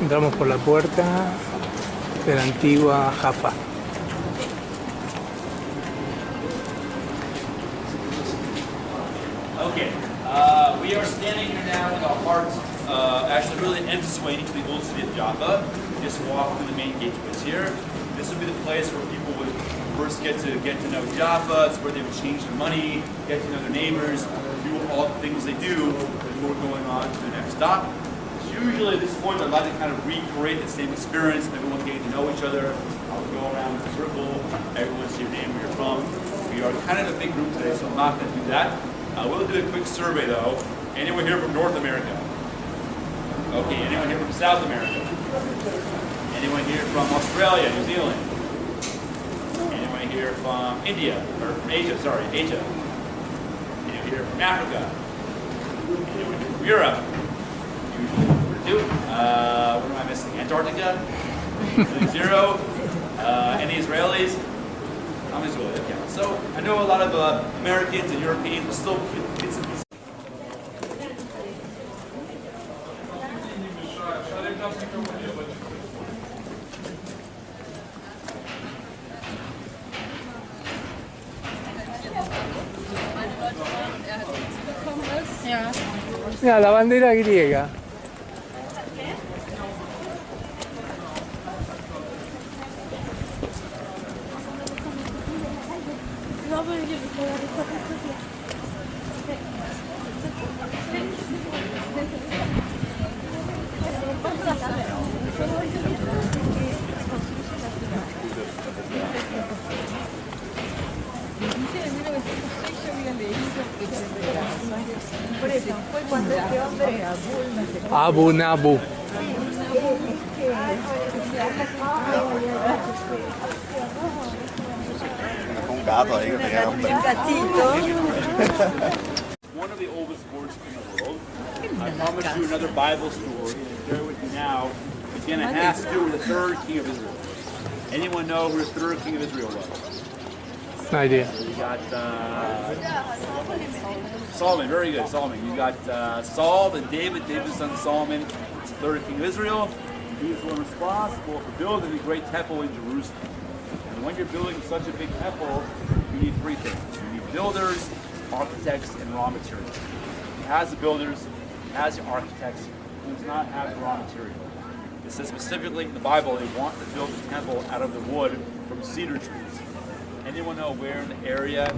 Entramos por la puerta de la antigua Jaffa. Okay, we are standing here now with our hearts actually really enswaying to the old city of Jaffa. Just walk through the main gateways here. This would be the place where people would first get to know Jaffa. It's where they would change their money, get to know their neighbors, do all the things they do before going on to the next stop. Usually at this point, I'd like to kind of recreate the same experience, everyone getting to know each other. I'll go around in a circle, everyone see your name, where you're from. We are kind of a big group today, so I'm not going to do that. We'll do a quick survey though. Anyone here from North America? Okay, anyone here from South America? Anyone here from Australia, New Zealand? Anyone here from India, or from Asia, sorry, Asia? Anyone here from Africa? Anyone here from Europe? What am I missing? Antarctica? 0. Any Israelis? I'm Israeli, okay. So I know a lot of Americans and Europeans will still get some pieces. Mira, la bandera griega. Abu Nabu. One of the oldest words in the world. I promise you another Bible story, and share with you now. Again, it has to do with the third king of Israel. Anyone know who the third king of Israel was? No idea. You got Solomon, very good, Solomon. You got Saul, then David, David's son Solomon, is the third king of Israel. He is the one responsible for building the great temple in Jerusalem. And when you're building such a big temple, you need three things. You need builders, architects, and raw materials. He has the builders, he has the architects, he does not have the raw material. It says specifically in the Bible they want to build the temple out of the wood from cedar trees. Anyone know where in the area